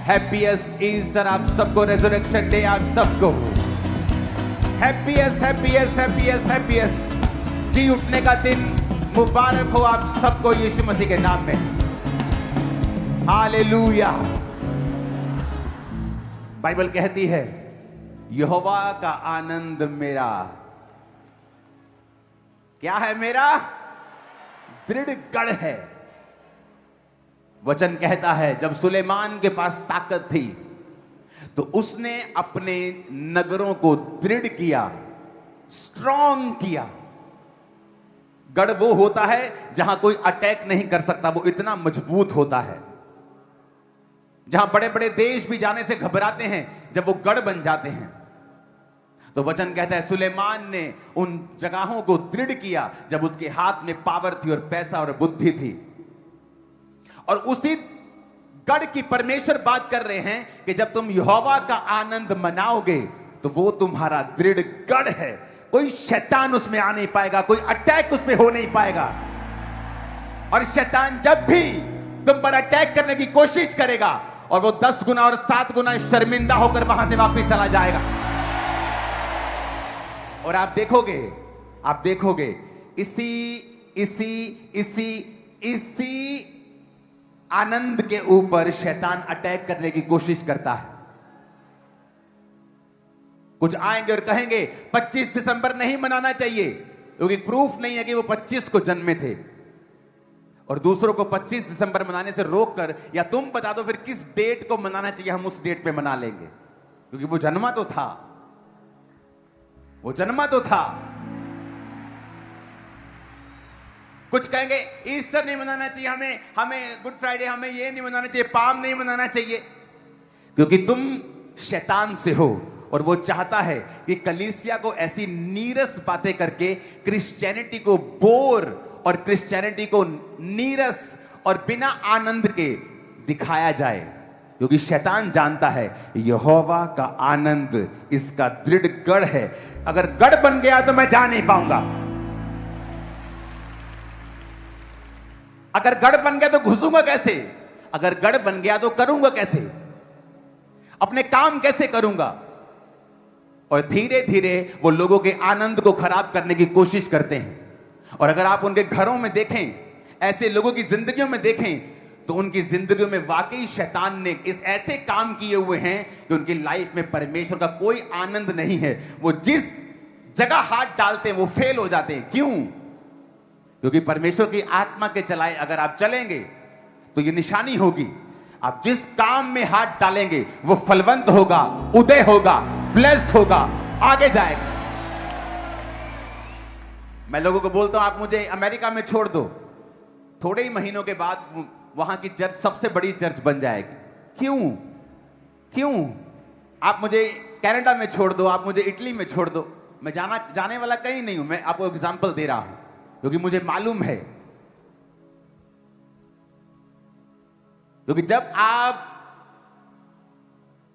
Happiest Easter आप सबको, resurrection day आप सबको, हैप्पीएस्ट हैप्पीएस्ट हैप्पीएस्ट हैप्पीएस्ट जी उठने का दिन मुबारक हो आप सबको यीशु मसीह के नाम में। हालेलुया। बाइबल कहती है यहोवा का आनंद मेरा क्या है? मेरा दृढ़ गढ़ है। वचन कहता है जब सुलेमान के पास ताकत थी तो उसने अपने नगरों को दृढ़ किया, स्ट्रॉन्ग किया। गढ़ वो होता है जहां कोई अटैक नहीं कर सकता, वो इतना मजबूत होता है। जहां बड़े बड़े देश भी जाने से घबराते हैं, जब वो गढ़ बन जाते हैं। तो वचन कहता है सुलेमान ने उन जगहों को दृढ़ किया जब उसके हाथ में पावर थी और पैसा और बुद्धि थी। और उसी गढ़ की परमेश्वर बात कर रहे हैं कि जब तुम यहोवा का आनंद मनाओगे तो वो तुम्हारा दृढ़ गढ़ है। कोई शैतान उसमें आ नहीं पाएगा, कोई अटैक उसमें हो नहीं पाएगा। और शैतान जब भी तुम पर अटैक करने की कोशिश करेगा और वो 10 गुना और 7 गुना शर्मिंदा होकर वहां से वापस चला जाएगा। और आप देखोगे इसी आनंद के ऊपर शैतान अटैक करने की कोशिश करता है। कुछ आएंगे और कहेंगे 25 दिसंबर नहीं मनाना चाहिए क्योंकि प्रूफ नहीं है कि वो 25 को जन्मे थे। और दूसरों को 25 दिसंबर मनाने से रोककर या तुम बता दो फिर किस डेट को मनाना चाहिए, हम उस डेट पे मना लेंगे क्योंकि वो जन्मा तो था, वो जन्मा तो था। कुछ कहेंगे ईस्टर नहीं मनाना चाहिए, हमें गुड फ्राइडे, हमें ये नहीं मनाना चाहिए, पाम नहीं मनाना चाहिए क्योंकि तुम शैतान से हो और वो चाहता है कि कलीसिया को ऐसी नीरस बातें करके क्रिश्चियनिटी को बोर और क्रिश्चियनिटी को नीरस और बिना आनंद के दिखाया जाए। क्योंकि शैतान जानता है यहोवा का आनंद इसका दृढ़ गढ़ है। अगर गढ़ बन गया तो मैं जा नहीं पाऊंगा, अगर गढ़ बन गया तो घुसूंगा कैसे, अगर गढ़ बन गया तो करूंगा कैसे, अपने काम कैसे करूंगा। और धीरे धीरे वो लोगों के आनंद को खराब करने की कोशिश करते हैं। और अगर आप उनके घरों में देखें, ऐसे लोगों की जिंदगियों में देखें तो उनकी जिंदगियों में वाकई शैतान ने इस ऐसे काम किए हुए हैं कि उनकी लाइफ में परमेश्वर का कोई आनंद नहीं है। वो जिस जगह हाथ डालते हैं वो फेल हो जाते हैं। क्यों? क्योंकि परमेश्वर की आत्मा के चलाए अगर आप चलेंगे तो ये निशानी होगी, आप जिस काम में हाथ डालेंगे वो फलवंत होगा, उदय होगा, ब्लेस्ड होगा, आगे जाएगा। मैं लोगों को बोलता हूं आप मुझे अमेरिका में छोड़ दो, थोड़े ही महीनों के बाद वहां की चर्च सबसे बड़ी चर्च बन जाएगी। क्यों? आप मुझे कनाडा में छोड़ दो, आप मुझे इटली में छोड़ दो, मैं जाने वाला कहीं नहीं हूं। मैं आपको एग्जांपल दे रहा हूं क्योंकि मुझे मालूम है। क्योंकि जब आप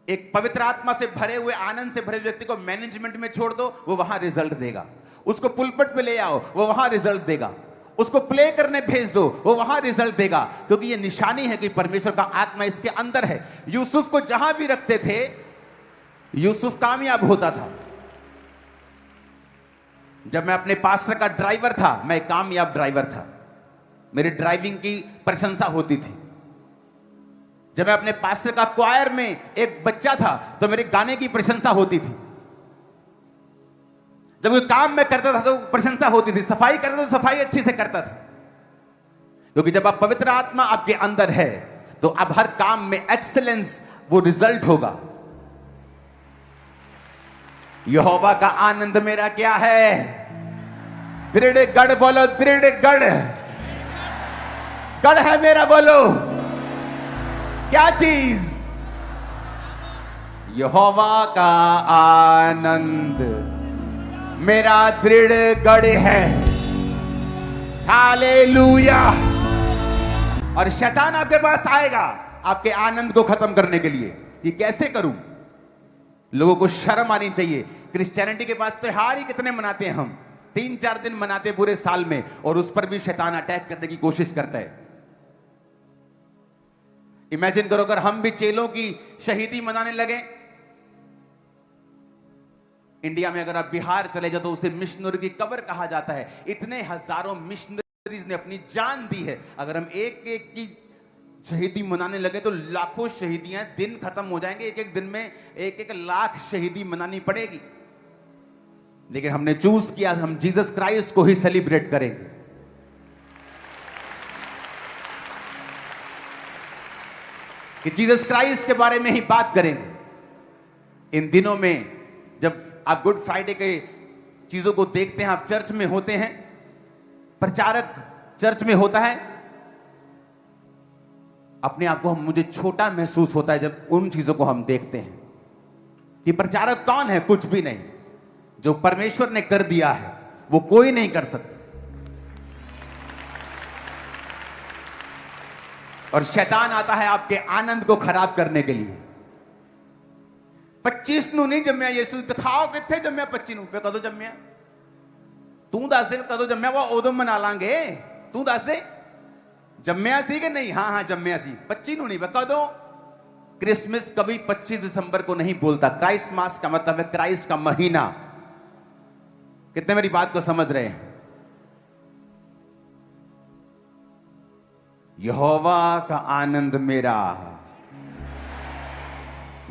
एक पवित्र आत्मा से भरे हुए, आनंद से भरे व्यक्ति को मैनेजमेंट में छोड़ दो, वो वहां रिजल्ट देगा। उसको पुलपट पे ले आओ, वो वहां रिजल्ट देगा। उसको प्ले करने भेज दो, वो वहां रिजल्ट देगा। क्योंकि ये निशानी है कि परमेश्वर का आत्मा इसके अंदर है। यूसुफ को जहां भी रखते थे यूसुफ कामयाब होता था। जब मैं अपने पास्टर का ड्राइवर था, मैं कामयाब ड्राइवर था, मेरी ड्राइविंग की प्रशंसा होती थी। जब मैं अपने पास्टर का क्वायर में एक बच्चा था तो मेरे गाने की प्रशंसा होती थी। जब कोई काम में करता था तो प्रशंसा होती थी, सफाई करता था तो सफाई अच्छी से करता था। क्योंकि जब आप पवित्र आत्मा आपके अंदर है तो अब हर काम में एक्सीलेंस, वो रिजल्ट होगा। यहोवा का आनंद मेरा क्या है? दृढ़ गढ़। बोलो दृढ़ गढ़। गढ़ है मेरा। बोलो क्या चीज? यहोवा का आनंद मेरा दृढ़ गढ़ है। हालेलुया। और शैतान आपके पास आएगा आपके आनंद को खत्म करने के लिए। ये कैसे करूं? लोगों को शर्म आनी चाहिए। क्रिश्चियनिटी के पास त्योहार ही कितने मनाते हैं हम, 3-4 दिन मनाते पूरे साल में, और उस पर भी शैतान अटैक करने की कोशिश करता है। इमेजिन करो अगर हम भी चेलों की शहीदी मनाने लगे। इंडिया में अगर आप बिहार चले जाओ तो उसे मिशनरी की कब्र कहा जाता है। इतने हजारों मिशनरीज ने अपनी जान दी है। अगर हम एक एक की शहीदी मनाने लगे तो लाखों शहीदियां, दिन खत्म हो जाएंगे। एक एक दिन में एक एक लाख शहीदी मनानी पड़ेगी। लेकिन हमने चूज किया हम जीसस क्राइस्ट को ही सेलिब्रेट करेंगे। कि जीसस क्राइस्ट के बारे में ही बात करेंगे। इन दिनों में जब आप गुड फ्राइडे के चीजों को देखते हैं, आप चर्च में होते हैं, प्रचारक चर्च में होता है, अपने आप को मुझे छोटा महसूस होता है जब उन चीजों को हम देखते हैं कि प्रचारक कौन है? कुछ भी नहीं। जो परमेश्वर ने कर दिया है वो कोई नहीं कर सकता। और शैतान आता है आपके आनंद को खराब करने के लिए। 25 ਨੂੰ नहीं जम्या यीशु दिखाओ किथे जम्या 25 ਨੂੰ। फिर कदों जम्या? तू दस दे कदों जम्या, वो उदों मना लांगे। तू दस दे जम्या सी कि नहीं? हाँ हाँ जम्या सी। 25 ਨੂੰ नहीं, कदों? क्रिसमस कभी 25 दिसंबर को नहीं बोलता। क्राइस्ट मास का मतलब है क्राइस्ट का महीना। कितने मेरी बात को समझ रहे हैं? यहोवा का आनंद मेरा।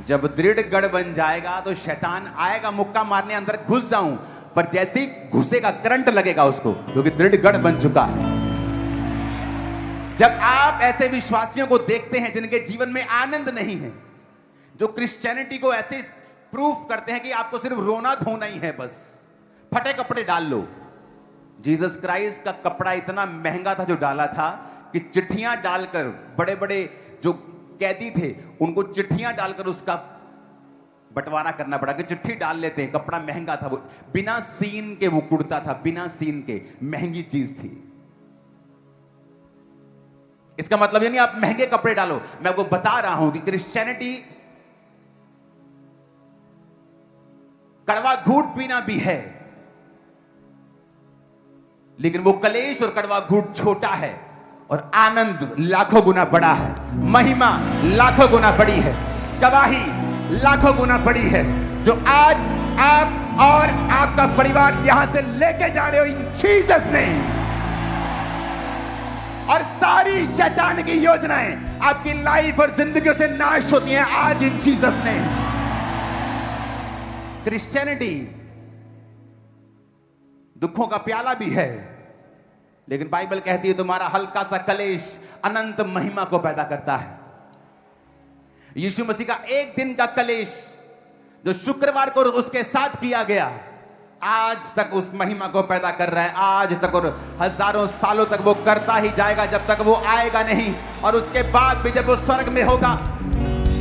जब दृढ़ गढ़ बन जाएगा तो शैतान आएगा मुक्का मारने, अंदर घुस जाऊं, पर जैसे ही घुसेगा करंट लगेगा उसको, क्योंकि दृढ़ गढ़ बन चुका है। जब आप ऐसे विश्वासियों को देखते हैं जिनके जीवन में आनंद नहीं है, जो क्रिश्चियनिटी को ऐसे प्रूफ करते हैं कि आपको सिर्फ रोना धोना ही है, बस फटे कपड़े डाल लो। जीसस क्राइस्ट का कपड़ा इतना महंगा था जो डाला था कि चिट्ठियां डालकर, बड़े बड़े जो कैदी थे उनको चिट्ठियां डालकर उसका बंटवारा करना पड़ा कि चिट्ठी डाल लेते हैं। कपड़ा महंगा था, वो बिना सीन के वो कुर्ता था, बिना सीन के, महंगी चीज थी। इसका मतलब ये नहीं आप महंगे कपड़े डालो। मैं आपको बता रहा हूं कि क्रिश्चियनिटी कड़वा घूंट पीना भी है, लेकिन वो कलेश और कड़वा घूंट छोटा है और आनंद लाखों गुना बड़ा है। महिमा लाखों गुना बड़ी है, गवाही लाखों गुना बड़ी है, जो आज आप और आपका परिवार यहां से लेके जा रहे हो इन जीसस नेम। और सारी शैतान की योजनाएं आपकी लाइफ और जिंदगी से नाश होती हैं आज इन जीसस नेम। क्रिश्चियनिटी दुखों का प्याला भी है, लेकिन बाइबल कहती है तुम्हारा हल्का सा कलेश अनंत महिमा को पैदा करता है। यीशु मसीह का एक दिन का कलेश जो शुक्रवार को उसके साथ किया गया, आज तक उस महिमा को पैदा कर रहा है। आज तक और हजारों सालों तक वो करता ही जाएगा, जब तक वो आएगा नहीं। और उसके बाद भी जब वो स्वर्ग में होगा,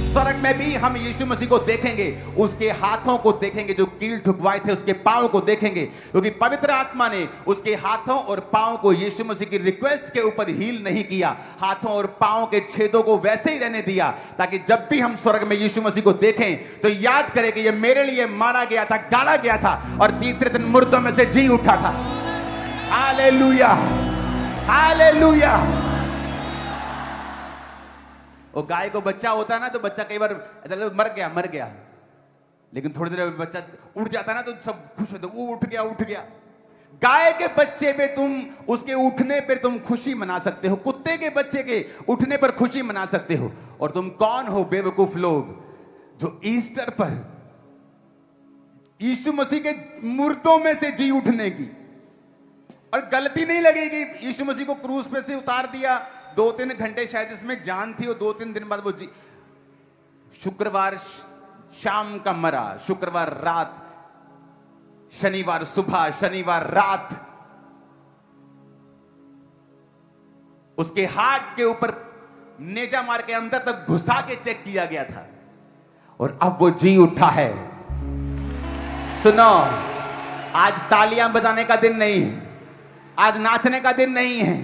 स्वर्ग में भी हम यीशु मसीह को देखेंगे, उसके हाथों को देखेंगे जो कील ठुकवाए थे, उसके पांव को देखेंगे, क्योंकि पवित्र आत्मा ने उसके हाथों और पांव को यीशु मसीह की रिक्वेस्ट के ऊपर हील नहीं किया। हाथों और पांव के छेदों को वैसे ही रहने दिया, ताकि जब भी हम स्वर्ग में यीशु मसीह को देखें तो याद करें कि ये मेरे लिए मारा गया था, गाड़ा गया था और तीसरे दिन मुर्दों में से जी उठा था। Hallelujah, hallelujah. वो गाय को बच्चा होता है ना, तो बच्चा कई बार मर गया मर गया, लेकिन थोड़ी देर में बच्चा उठ जाता है ना, तो सब खुश होते, वो उठ गया उठ गया। गाय के बच्चे पे तुम उसके उठने पर तुम खुशी मना सकते हो, कुत्ते के बच्चे के उठने पर खुशी मना सकते हो। और तुम कौन हो बेवकूफ लोग जो ईस्टर पर यीशु मसीह के मुर्दों में से जी उठने की, और गलती नहीं लगेगी, यीशु मसीह को क्रूस पे से उतार दिया, 2-3 घंटे शायद इसमें जान थी, और 2-3 दिन बाद वो जी, शुक्रवार शाम का मरा, शुक्रवार रात, शनिवार सुबह, शनिवार रात उसके हाथ के ऊपर नेजा मार के अंदर तक घुसा के चेक किया गया था, और अब वो जी उठा है। सुनो, आज तालियां बजाने का दिन नहीं है, आज नाचने का दिन नहीं है,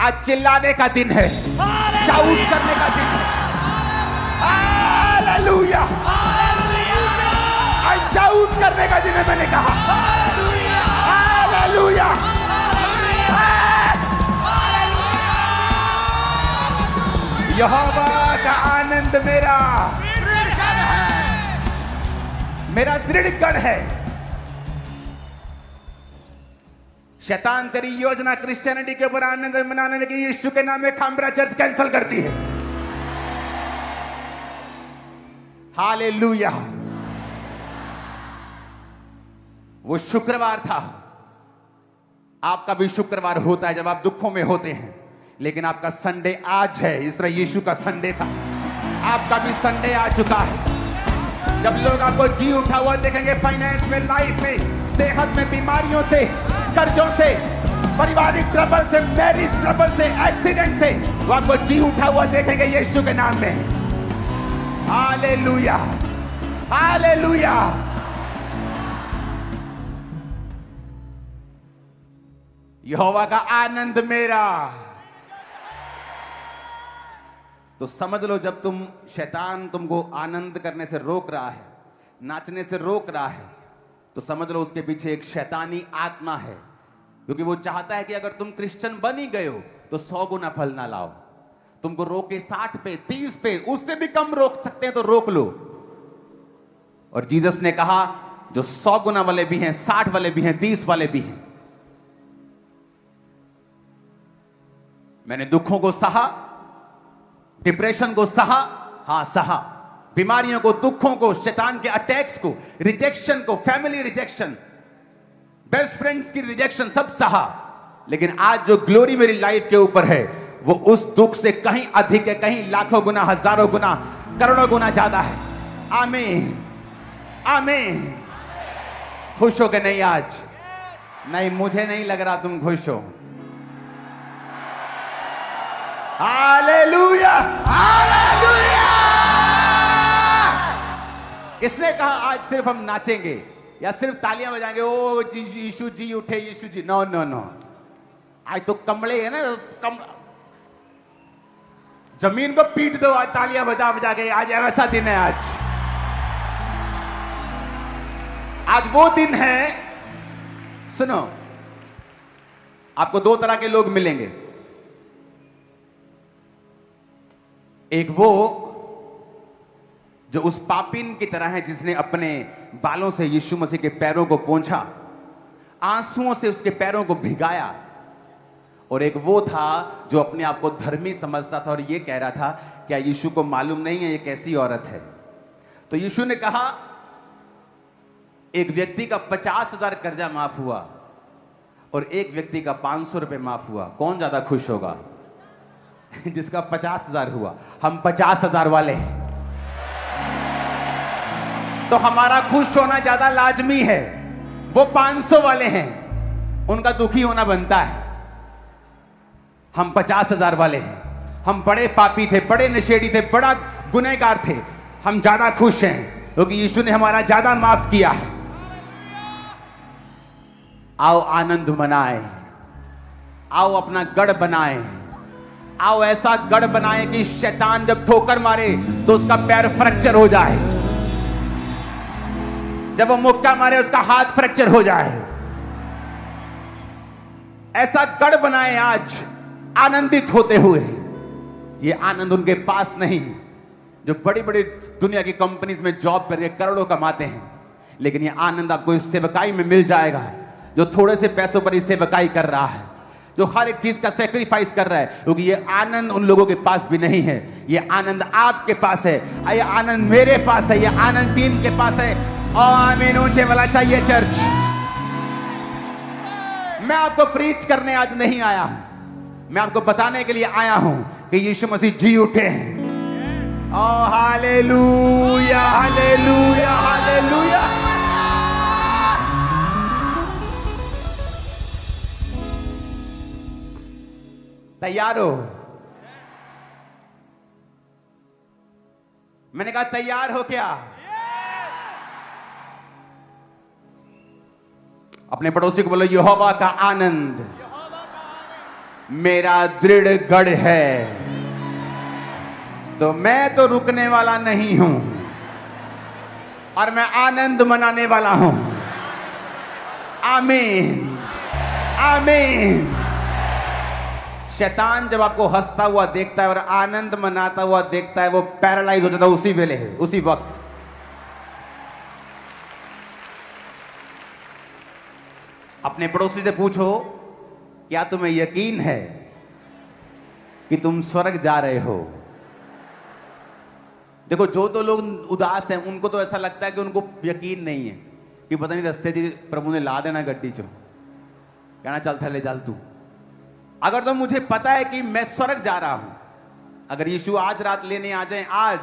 आज चिल्लाने का दिन है, शाउट करने का दिन है। हालेलुया, आज शाउट करने का दिन है, मैंने कहा। हालेलुया, यहोवा का आनंद मेरा दृढ़ गढ़ है। शैतान तेरी योजना क्रिश्चियनिटी के ऊपर आनंद मनाने की यीशु के नाम में खामरा चर्च कैंसिल करती है। हालेलुया। वो शुक्रवार था, आपका भी शुक्रवार होता है जब आप दुखों में होते हैं, लेकिन आपका संडे आज है। इस तरह यीशु का संडे था, आपका भी संडे आ चुका है। जब लोग आपको जी उठा हुआ देखेंगे, फाइनेंस में, लाइफ में, सेहत में, बीमारियों से, कर्जों से, पारिवारिक ट्रबल से, मैरिज ट्रबल से, एक्सीडेंट से, वो आपको जी उठा हुआ देखेंगे यीशु के नाम में। Hallelujah, hallelujah. यहोवा का आनंद मेरा। तो समझ लो, जब शैतान तुमको आनंद करने से रोक रहा है, नाचने से रोक रहा है, तो समझ लो उसके पीछे एक शैतानी आत्मा है, क्योंकि वो चाहता है कि अगर तुम क्रिश्चियन बन ही गए हो तो 100 गुना फल ना लाओ। तुमको रोके 60 पे, 30 पे, उससे भी कम रोक सकते हैं तो रोक लो। और जीसस ने कहा जो 100 गुना वाले भी हैं, 60 वाले भी हैं, 30 वाले भी हैं। मैंने दुखों को सहा, डिप्रेशन को सहा, हां सहा, बीमारियों को, दुखों को, शैतान के अटैक्स को, रिजेक्शन को, फैमिली रिजेक्शन, बेस्ट फ्रेंड्स की रिजेक्शन, सब सहा। लेकिन आज जो ग्लोरी मेरी लाइफ के ऊपर है, वो उस दुख से कहीं अधिक है, कहीं लाखों गुना, हजारों गुना, करोड़ों गुना ज्यादा है। आमीन, आमीन। खुश हो कि नहीं आज? नहीं, मुझे नहीं लग रहा तुम खुश हो। Hallelujah, hallelujah. किसने कहा आज सिर्फ हम नाचेंगे या सिर्फ तालियां बजाएंगे? ओ यीशु जी उठे, यीशु जी। नो नो नो, आज तो कमले है ना, जमीन को पीट दो आज तालियां बजा बजा के। आज ऐसा दिन है, आज वो दिन है। सुनो, आपको 2 तरह के लोग मिलेंगे। एक वो जो उस पापिन की तरह है जिसने अपने बालों से यीशु मसीह के पैरों को पोंछा, आंसुओं से उसके पैरों को भिगाया। और एक वो था जो अपने आप को धर्मी समझता था और ये कह रहा था, क्या यीशु को मालूम नहीं है ये कैसी औरत है? तो यीशु ने कहा, एक व्यक्ति का 50,000 कर्जा माफ हुआ और एक व्यक्ति का 500 रुपए माफ हुआ। कौन ज्यादा खुश होगा? जिसका 50,000 हुआ। हम 50,000 वाले हैं, तो हमारा खुश होना ज्यादा लाजमी है। वो 500 वाले हैं, उनका दुखी होना बनता है। हम 50,000 वाले हैं, हम बड़े पापी थे, बड़े नशेड़ी थे, बड़ा गुनहगार थे। हम ज्यादा खुश हैं क्योंकि यीशु ने हमारा ज्यादा माफ किया है। आओ आनंद मनाए, आओ अपना गढ़ बनाए, आओ ऐसा गढ़ बनाए कि शैतान जब ठोकर मारे तो उसका पैर फ्रैक्चर हो जाए, जब वो मुक्का मारे उसका हाथ फ्रैक्चर हो जाए। ऐसा गढ़ बनाए आज आनंदित होते हुए। ये आनंद उनके पास नहीं जो बड़ी बड़ी दुनिया की कंपनीज में जॉब करके करोड़ों कमाते हैं, लेकिन ये आनंद आपको इस सेवकाई में मिल जाएगा जो थोड़े से पैसों पर इस सेवकाई कर रहा है, जो हर एक चीज का सेक्रीफाइस कर रहा है। क्योंकि ये आनंद उन लोगों के पास भी नहीं है, ये आनंद आपके पास है, ये आनंद मेरे पास है, ये आनंद टीम के पास है। और आमीन ऊंचे वाला चाहिए चर्च। मैं आपको प्रीच करने आज नहीं आया हूं, मैं आपको बताने के लिए आया हूं कि यीशु मसीह जी उठे हैं। ओ हालेलुया, हालेलुया, हालेलुया। तैयार हो? मैंने कहा तैयार हो क्या? अपने पड़ोसी को बोलो, यहोवा का आनंद मेरा दृढ़ गढ़ है, तो मैं तो रुकने वाला नहीं हूं और मैं आनंद मनाने वाला हूं। आमीन, आमीन। शैतान जब आपको हंसता हुआ देखता है और आनंद मनाता हुआ देखता है, वो पैरालाइज हो जाता है उसी वेले है, उसी वक्त। अपने पड़ोसी से पूछो, क्या तुम्हें यकीन है कि तुम स्वर्ग जा रहे हो? देखो, जो तो लोग उदास हैं उनको तो ऐसा लगता है कि उनको यकीन नहीं है कि पता नहीं रास्ते जी प्रभु ने ला देना गड्डी चो, कहना चल थले चल तू। अगर तो मुझे पता है कि मैं स्वर्ग जा रहा हूं, अगर यीशु आज रात लेने आ जाए, आज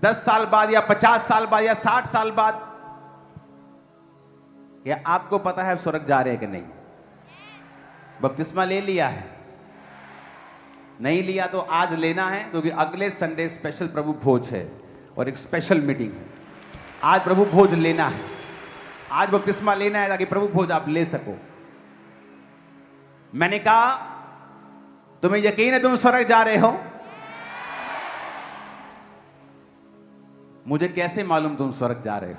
10 साल बाद या 50 साल बाद या 60 साल बाद, क्या आपको पता है स्वर्ग जा रहे हैं कि नहीं? बपतिस्मा ले लिया है? नहीं लिया तो आज लेना है, क्योंकि अगले संडे स्पेशल प्रभु भोज है और एक स्पेशल मीटिंग है। आज प्रभु भोज लेना है, आज बपतिस्मा लेना है ताकि प्रभु भोज आप ले सको। मैंने कहा, तुम्हें यकीन है तुम स्वर्ग जा रहे हो? मुझे कैसे मालूम तुम स्वर्ग जा रहे हो?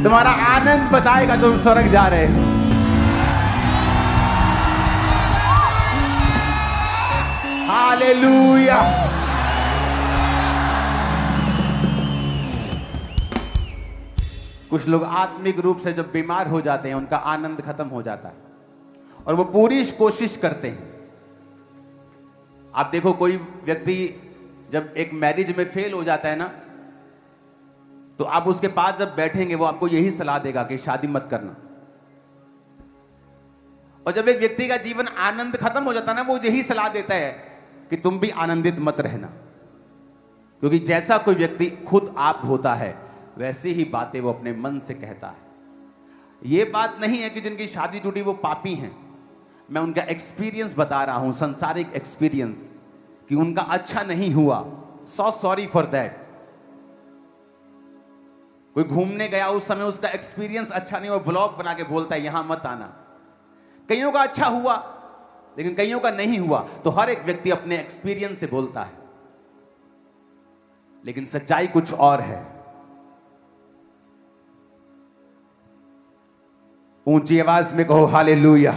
तुम्हारा आनंद बताएगा तुम स्वर्ग जा रहे हो। हालेलुया। कुछ लोग आत्मिक रूप से जब बीमार हो जाते हैं, उनका आनंद खत्म हो जाता है और वो पूरी कोशिश करते हैं। आप देखो, कोई व्यक्ति जब एक मैरिज में फेल हो जाता है ना, तो आप उसके पास जब बैठेंगे, वो आपको यही सलाह देगा कि शादी मत करना। और जब एक व्यक्ति का जीवन आनंद खत्म हो जाता है ना, वो यही सलाह देता है कि तुम भी आनंदित मत रहना, क्योंकि जैसा कोई व्यक्ति खुद आप होता है, वैसी ही बातें वो अपने मन से कहता है। ये बात नहीं है कि जिनकी शादी टूटी वो पापी हैं। मैं उनका एक्सपीरियंस बता रहा हूं, संसारिक एक्सपीरियंस, कि उनका अच्छा नहीं हुआ। So sorry for that. कोई घूमने गया, उस समय उसका एक्सपीरियंस अच्छा नहीं हुआ, ब्लॉग बना के बोलता है यहां मत आना। कईयों का अच्छा हुआ लेकिन कईयों का नहीं हुआ। तो हर एक व्यक्ति अपने एक्सपीरियंस से बोलता है, लेकिन सच्चाई कुछ और है। ऊंची आवाज में कहो हालेलुया।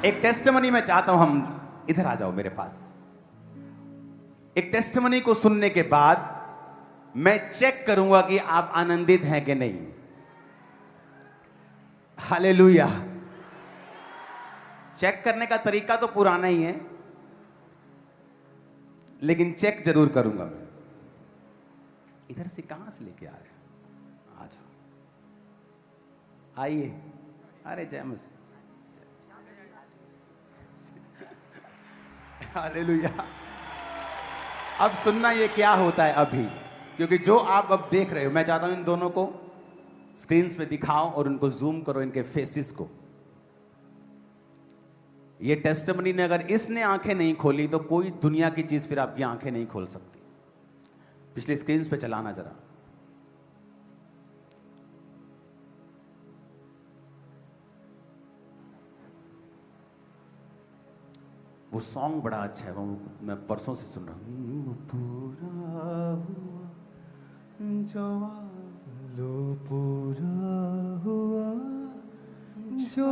एक टेस्टिमनी मैं चाहता हूं, हम इधर आ जाओ मेरे पास। एक टेस्टिमनी को सुनने के बाद मैं चेक करूंगा कि आप आनंदित हैं कि नहीं। हालेलुया। चेक करने का तरीका तो पुराना ही है, लेकिन चेक जरूर करूंगा मैं। इधर से कहां से लेके आ रहे हैं? आ जाओ, आइए। अरे जय मसीह। हालेलुया। अब सुनना ये क्या होता है अभी, क्योंकि जो आप अब देख रहे हो, मैं चाहता हूं इन दोनों को स्क्रीन्स पे दिखाओ और उनको जूम करो, इनके फेसेस को। ये टेस्टिमनी ने अगर इसने आंखें नहीं खोली तो कोई दुनिया की चीज फिर आपकी आंखें नहीं खोल सकती। पिछली स्क्रीन्स पे चलाना जरा। वो सॉन्ग बड़ा अच्छा है, वो मैं परसों से सुन रहा हूँ। पूरा हुआ जो लो, पूरा हुआ जो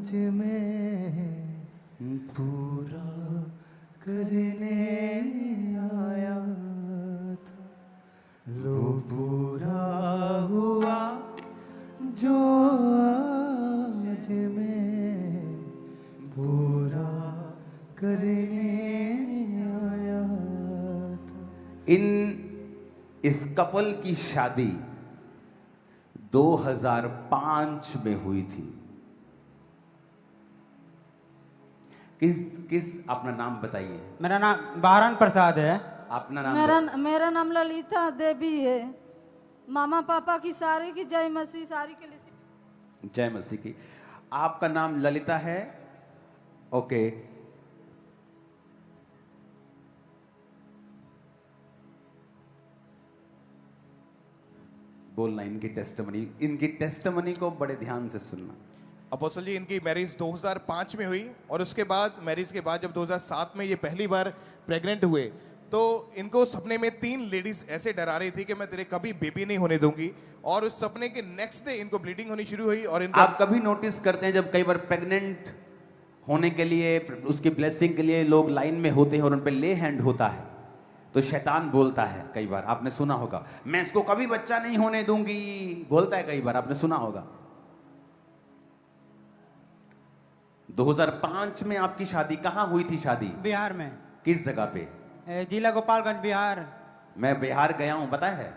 आज मैं पूरा करने आया था। लो पूरा हुआ जो आज मैं पूरा करने आया था। इस कपल की शादी 2005 में हुई थी। किस अपना नाम बताइए। मेरा नाम बहरान प्रसाद है। अपना नाम? मेरा नाम ललिता देवी है। मामा पापा की सारी की जय मसीह, सारी के लिए जय मसीह की। आपका नाम ललिता है? ओके। बोलना इनकी टेस्टिमनी को बड़े ध्यान से सुनना। अपोस्टल जी, इनकी मैरिज 2005 में हुई और उसके बाद मैरिज के बाद जब 2007 में ये पहली बार प्रेग्नेंट हुए तो इनको सपने में 3 लेडीज ऐसे डरा रही थी कि मैं तेरे कभी बेबी नहीं होने दूंगी, और उस सपने के नेक्स्ट डे इनको ब्लीडिंग होनी शुरू हुई। और इनको आप कभी नोटिस करते हैं जब कई बार प्रेग्नेंट होने के लिए उसकी ब्लेसिंग के लिए लोग लाइन में होते हैं और उन पे ले हैंड होता है तो शैतान बोलता है, कई बार आपने सुना होगा, मैं इसको कभी बच्चा नहीं होने दूंगी, बोलता है, कई बार आपने सुना होगा। 2005 में आपकी शादी कहाँ हुई थी? शादी बिहार में। किस जगह पे? जिला गोपालगंज, बिहार। मैं बिहार गया हूं, पता है।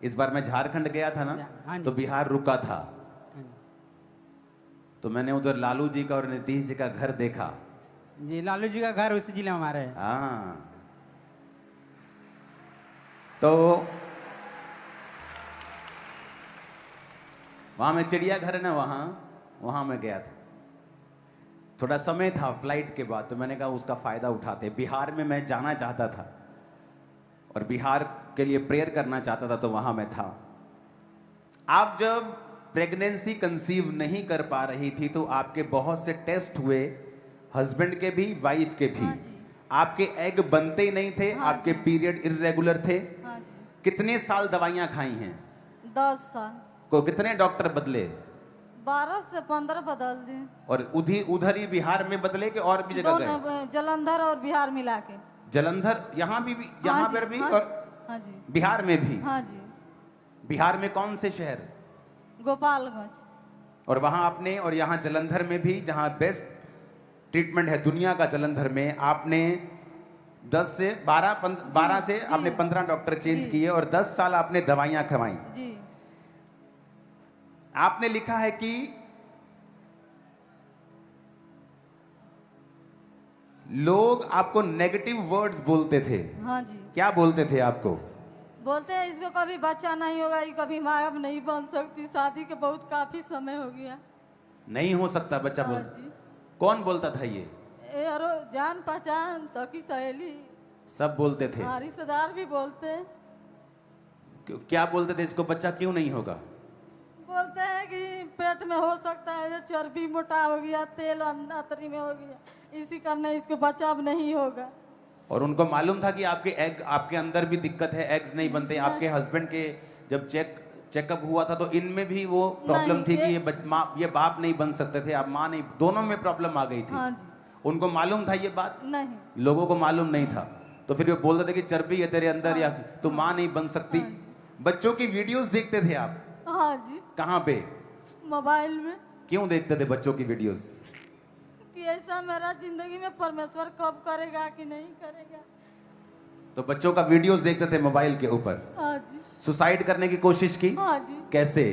इस बार मैं झारखंड गया था ना, हाँ जी। तो बिहार रुका था, हाँ जी। तो मैंने उधर लालू जी का और नीतीश जी का घर देखा। जी, लालू जी का घर उसी जिले में हमारे है। हाँ, तो वहां में चिड़ियाघर है ना, वहां मैं गया था। थोड़ा समय था फ्लाइट के बाद, तो मैंने कहा उसका फायदा उठाते। बिहार में मैं जाना चाहता था और बिहार के लिए प्रेयर करना चाहता था, तो वहां मैं था। आप जब प्रेगनेंसी कंसीव नहीं कर पा रही थी तो आपके बहुत से टेस्ट हुए, हस्बैंड के भी, वाइफ के भी। हाँ जी। आपके एग बनते ही नहीं थे, हाँ आपके जी। पीरियड इरेगुलर थे। हाँ जी। कितने साल दवाइयां खाई हैं? 10 साल। को कितने डॉक्टर बदले? 12 से 15 बदल दिए। और उधर ही बिहार में बदले कि और भी जगह गए? जलंधर और बिहार मिला के। जलंधर यहाँ भी यहाँ हाँ जी, पर भी हाँ और जी, हाँ जी। बिहार में भी? हाँ जी। बिहार में कौन से शहर? गोपालगंज। और वहां आपने, और यहाँ जलंधर में भी जहां बेस्ट ट्रीटमेंट है दुनिया का, जलंधर में आपने 10 से 12 से जी। आपने 15 डॉक्टर चेंज जी। किए और 10 साल आपने दवाइयां खवाई। जी। आपने लिखा है कि लोग आपको नेगेटिव वर्ड्स बोलते थे। हाँ जी। क्या बोलते थे आपको? बोलते हैं इसको कभी बच्चा नहीं होगा, ये कभी माँ अब नहीं बन सकती, शादी के बहुत काफी समय हो गया, नहीं हो सकता बच्चा। हाँ बोल जी। कौन बोलता था ये? अरो जान पहचान, सखी सहेली, सब बोलते थे। हाँ, रिश्तेदार भी बोलते हैं। क्या बोलते थे? इसको बच्चा क्यों नहीं होगा? बोलते हैं कि पेट में हो सकता है, जो चर्बी मोटा हो गया, तेल अंतरी में हो गया, इसी करने इसको बच्चा अब नहीं होगा। और उनको मालूम था कि आपके एग, आपके अंदर भी दिक्कत है, एग्स नहीं बनते। आपके हस्बैंड के जब चेकअप हुआ था तो इनमें भी वो प्रॉब्लम थी कि ये बाप नहीं बन सकते थे, आप माँ नहीं, दोनों में प्रॉब्लम आ गई थी। हाँ जी। उनको मालूम था ये बात? नहीं। लोगों को मालूम नहीं था, तो फिर वो बोलते थे कि चर्बी है तेरे अंदर, या तू माँ नहीं बन सकती। बच्चों की वीडियोस देखते थे आप? हाँ जी। कहाँ पे? मोबाइल में। क्यों देखते थे बच्चों की वीडियोस? कि ऐसा मेरा जिंदगी में परमेश्वर कब करेगा कि नहीं करेगा। तो बच्चों का वीडियोस देखते थे मोबाइल के ऊपर। हाँ जी। सुसाइड करने की कोशिश की? हाँ जी। कैसे?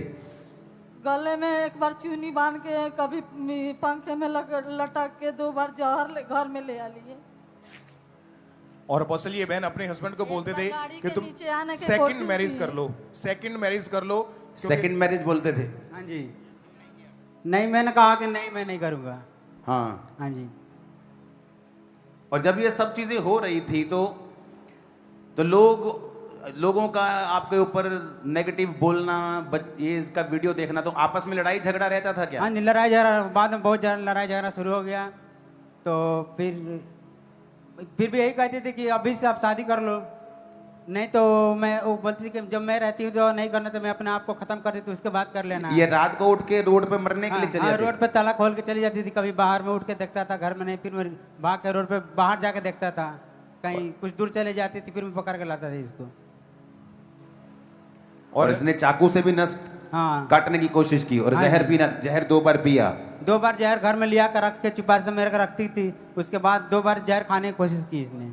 गले में एक बार चूनी बांध के, कभी पंखे में लटक के, 2 बार जहर घर में ले आ लिए। और अपोस्टल ये बहन अपने हस्बैंड को बोलते थे गाड़ी कि के तुम नीचे आने की सेकंड कोशिश मैरिज की। कर लो, सेकंड मैरिज कर लो। सेकंड मैरिज बोलते थे? हाँ जी। नहीं, मैंने कहा कि नहीं, मैं नहीं करूँगा। हाँ। हाँ जी। और जब ये सब चीजें हो रही थी तो लोगों का आपके ऊपर नेगेटिव बोलना, ये इसका वीडियो देखना, तो आपस में लड़ाई झगड़ा रहता था क्या? हाँ जी, लड़ाई झगड़ा, बाद में बहुत ज़्यादा लड़ाई झगड़ा शुरू हो गया। तो फिर भी यही कहते थे कि अभी से आप शादी कर लो, नहीं तो मैं, वो बोलती थी कि जब मैं रहती हूँ तो नहीं करना, तो मैं अपने आप को खत्म कर देती हूँ, उसके बाद कर लेना। ये रात को उठ के रोड पे मरने के लिए चले जाते? रोड पे ताला खोल के चली जाती थी, कभी बाहर में उठ के देखता था, घर में नहीं, फिर मैं भाग के रोड पे बाहर जाके देखता था, कहीं कुछ दूर चले जाती थी, फिर मैं पकड़ के लाता था इसको। और इसने चाकू से भी नस हाँ, काटने की कोशिश की, और हाँ जहर जी। पीना, जहर 2 बार पिया? 2 बार जहर घर में लिया कर रख के चुपा से मेरे को रखती थी, उसके बाद 2 बार जहर खाने की कोशिश की इसने।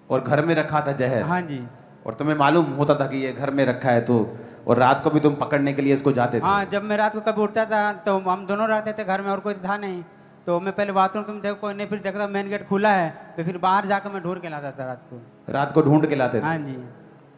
और घर में रखा था जहर? हाँ जी। और तुम्हें मालूम होता था कि ये घर में रखा है तो? और रात को भी तुम पकड़ने के लिए इसको जाते थे? हाँ, जब मैं रात को कभी उठता था तो हम दोनों रहते थे घर में, और कोई था नहीं, तो मैं पहले बाथरूम तुम देखो कोई नहीं, फिर देखता मेन गेट खुला है, तो फिर बाहर जाकर मैं ढूंढ के लाता था रात को। रात को ढूंढ के लाते थे? हाँ जी।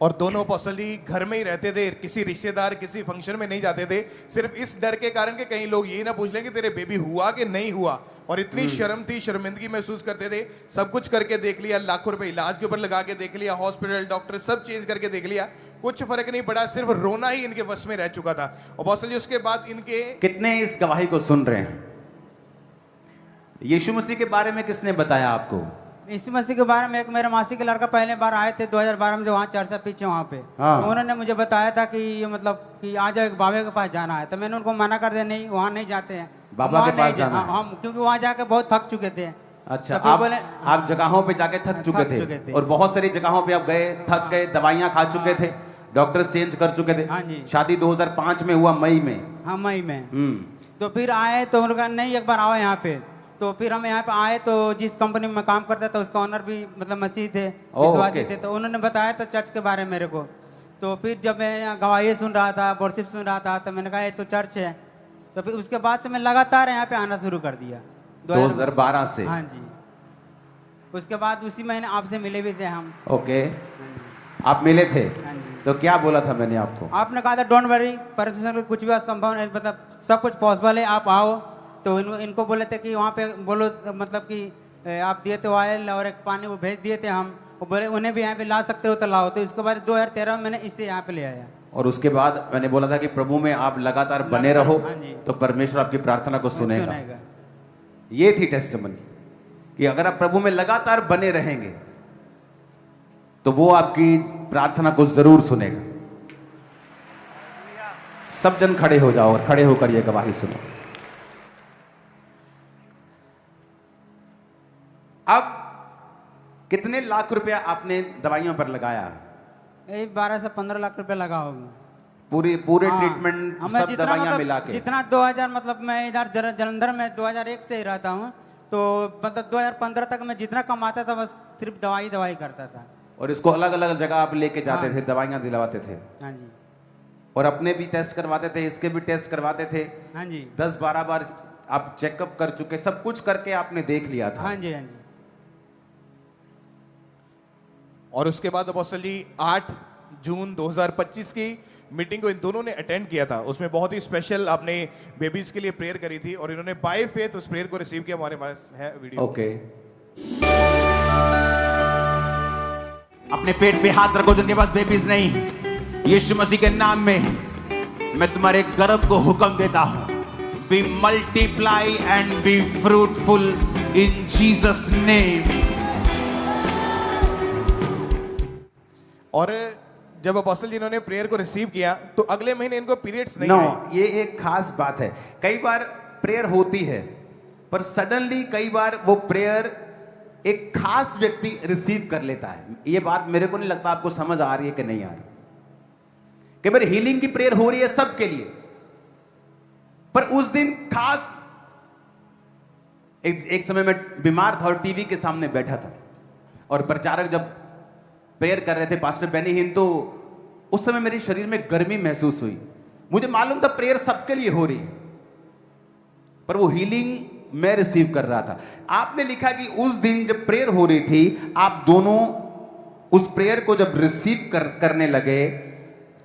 और दोनों अपोस्टल जी घर में ही रहते थे, किसी रिश्तेदार किसी फंक्शन में नहीं जाते थे, सिर्फ इस डर के कारण कि कहीं लोग ये ना पूछ लें कि तेरे बेबी हुआ कि नहीं हुआ। और इतनी शर्म थी, शर्मिंदगी महसूस करते थे। सब कुछ करके देख लिया, लाखों रुपए इलाज के ऊपर लगा के देख लिया, हॉस्पिटल डॉक्टर सब चेंज करके देख लिया, कुछ फर्क नहीं पड़ा, सिर्फ रोना ही इनके वश में रह चुका था। अपोस्टल जी उसके बाद इनके कितने इस गवाही को सुन रहे हैं? यीशु मसीह के बारे में किसने बताया आपको? यीशु मसीह के बारे में एक मेरे मासी के लड़का पहले बार आए थे 2012 में, जो वहाँ चर्चा पीछे वहाँ पे, हाँ। तो उन्होंने मुझे बताया था कि ये मतलब कि आ जाओ, एक बाबा के पास जाना है। तो मैंने उनको मना कर दिया, नहीं वहाँ नहीं जाते हैं, बाबा के पास जाना है। हम क्योंकि वहाँ जाके बहुत थक चुके थे। अच्छा, तो फिर आप बोले आप जगहों पे जाके थक चुके थे और बहुत सारी जगहों पे आप गए, थक गए, दवाइयां खा चुके थे, डॉक्टर चेंज कर चुके थे। हाँ जी। शादी 2005 में हुआ, मई में। हाँ मई में। तो फिर आए तो उन्होंने कहा नहीं एक बार आओ यहाँ पे। तो फिर हम यहाँ पे आए तो जिस कंपनी में मैं काम करता था उसका ओनर भी मतलब मसीह थे, विश्वासी थे, तो उन्होंने बताया था चर्च के बारे में मेरे को। तो फिर जब मैं यहाँ गवाही सुन रहा था, वर्शिप सुन रहा था, तो मैंने कहा ये तो चर्च है। तो फिर उसके बाद से मैं लगातार यहाँ पे आना शुरू कर दिया 2012 से। हाँ जी। उसके बाद उसी महीने आपसे मिले भी थे हम। ओके, आप मिले थे? हाँ जी। तो क्या बोला था मैंने आपको? आपने कहा था डोंट वरी, परमेश्वर को कुछ भी असंभव नहीं, मतलब सब कुछ पॉसिबल है, आप आओ। तो इनको बोले थे कि वहाँ पे बोलो, मतलब कि आप दिए थे ऑयल और एक पानी, वो भेज दिए थे हम, वो बोले उन्हें भी यहाँ पे ला सकते हो तो लाओ। तो उसके बाद 2013 में मैंने इसे यहाँ पे ले आया। और उसके बाद मैंने बोला था कि प्रभु में आप लगातार बने रहो, हाँ जी। तो परमेश्वर आपकी प्रार्थना को सुनेगा। सुनेगा। ये थी टेस्टिमनी कि अगर आप प्रभु में लगातार बने रहेंगे तो वो आपकी प्रार्थना को जरूर सुनेगा। सब जन खड़े हो जाओ और खड़े होकर ये गवाही सुनो। अब कितने लाख रुपया आपने दवाइयों पर लगाया? 12 से 15 लाख रुपए लगा होगा। पूरे हाँ। ट्रीटमेंट हमें सब जितना दवाइयां मतलब मिला के? जितना 2000, मतलब मैं इधर जलंधर में 2001 से ही रहता हूँ, तो मतलब 2015 तक मैं जितना कमाता था बस सिर्फ दवाई करता था। और इसको अलग अलग जगह आप लेके जाते हाँ। थे, दवाइयां दिलवाते थे? हाँ जी। और अपने भी टेस्ट करवाते थे, इसके भी टेस्ट करवाते थे? हाँ जी। 10-12 बार आप चेकअप कर चुके, सब कुछ करके आपने देख लिया था? हाँ जी। हाँ जी। और उसके बाद अपोस्टल जी 8 जून 2025 की मीटिंग को इन दोनों ने अटेंड किया था। उसमें बहुत ही स्पेशल आपने बेबीज के लिए प्रेयर करी थी और इन्होंने बाय फेथ उस प्रेयर को रिसीव किया। हमारे पास है वीडियो। ओके। अपने पेट पे हाथ रखो जिनके पास बेबीज नहीं। यीशु मसीह के नाम में मैं तुम्हारे गर्भ को हुक्म देता हूं, be multiply and be fruitful in Jesus name. और जब अपोस्टल जी इन्होंने प्रेयर को रिसीव किया तो अगले महीने इनको पीरियड्स नहीं नो, आए। ये एक खास बात है। कई बार प्रेयर होती है पर सडनली कई बार वो प्रेयर एक खास व्यक्ति रिसीव कर लेता है। ये बात मेरे को नहीं लगता आपको समझ आ रही है कि नहीं आ रही। कई बार हीलिंग की प्रेयर हो रही है सबके लिए, पर उस दिन खास एक समय में बीमार था और टीवी के सामने बैठा था और प्रचारक जब प्रेयर कर रहे थे, पास्टर बेनी हिन, तो उस समय मेरे शरीर में गर्मी महसूस हुई। मुझे मालूम था प्रेयर सबके लिए हो रही है, पर वो हीलिंग मैं रिसीव कर रहा था। आपने लिखा कि उस दिन जब प्रेयर हो रही थी, आप दोनों उस प्रेयर को जब रिसीव करने लगे,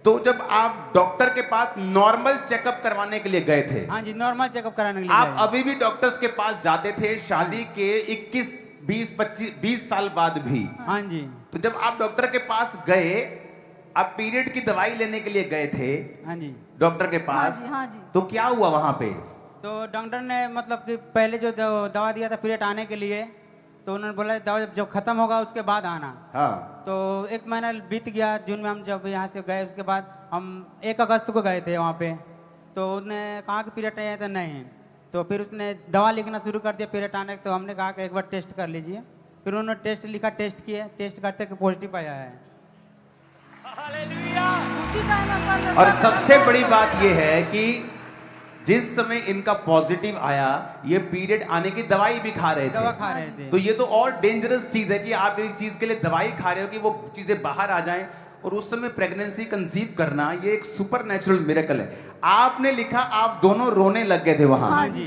तो जब आप डॉक्टर के पास नॉर्मल चेकअप करवाने के लिए गए थे? हाँ जी, नॉर्मल चेकअप कराने के लिए आप गए। अभी भी डॉक्टर्स के पास जाते थे शादी के 21, 20, 25, 20 साल बाद भी? हाँ जी। तो जब आप डॉक्टर के पास गए, आप पीरियड की दवाई लेने के लिए गए थे हाँ जी। डॉक्टर के पास, हाँ जी, हाँ जी। तो क्या हुआ वहां पे? तो डॉक्टर ने मतलब कि पहले जो दवा दिया था पीरियड आने के लिए, तो उन्होंने बोला दवा जब खत्म होगा उसके बाद आना। हाँ। तो 1 महीना बीत गया। जून में हम जब यहाँ से गए, उसके बाद हम 1 अगस्त को गए थे वहाँ पे, तो उन्होंने कहा कि पीरियड नहीं आया था, नहीं। तो फिर उसने दवा लिखना शुरू कर दिया पीरियड आने, तो हमने कहा कि एक बार टेस्ट कर लीजिए। फिर उन्होंने टेस्ट लिखा, टेस्ट किए, टेस्ट करते कि पॉजिटिव आया है। उसी टाइम पर और सबसे बड़ी बात यह है कि जिस समय इनका पॉजिटिव आया, ये पीरियड आने की दवाई भी खा रहे दवा थे। खा रहे थे। तो ये तो और डेंजरस चीज है कि आप एक चीज के लिए दवाई खा रहे हो कि वो चीजें बाहर आ जाएं, और उस समय प्रेगनेंसी कंसीव करना ये एक सुपर नेचुरल मिरेकल है। आपने लिखा आप दोनों रोने लग गए थे वहां। हाँ जी।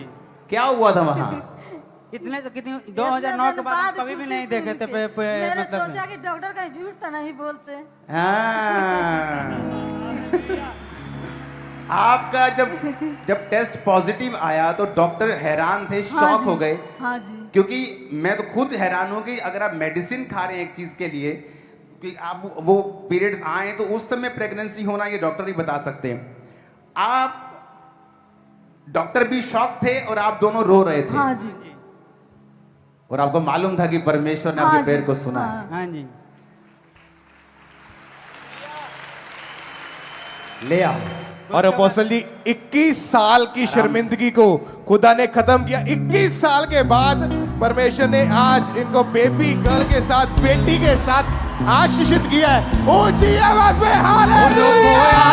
क्या हुआ था वहां? इतने से कितनी 2009 के बाद कभी भी नहीं देखे थे मैंने मतलब सोचा कि डॉक्टर का झूठ तो नहीं बोलते। आपका जब टेस्ट पॉजिटिव आया तो डॉक्टर हैरान थे, शॉक हो गए। हाँ जी। क्योंकि मैं तो खुद हैरान हूं कि अगर आप मेडिसिन खा रहे हैं एक चीज के लिए कि आप वो पीरियड्स आए तो उस समय प्रेगनेंसी होना ये डॉक्टर ही बता सकते हैं। आप डॉक्टर भी शॉक थे और आप दोनों रो रहे थे। हाँ जी। और आपको मालूम था कि परमेश्वर ने आपके पैर को सुना है। हाँ जी। ले आओ। और अपोस्टल जी 21 साल की शर्मिंदगी को खुदा ने खत्म किया। 21 साल के बाद परमेश्वर ने आज इनको बेबी गर्ल के साथ, बेटी के साथ आशीषित किया है। ऊंची आवाज में हालेलुया।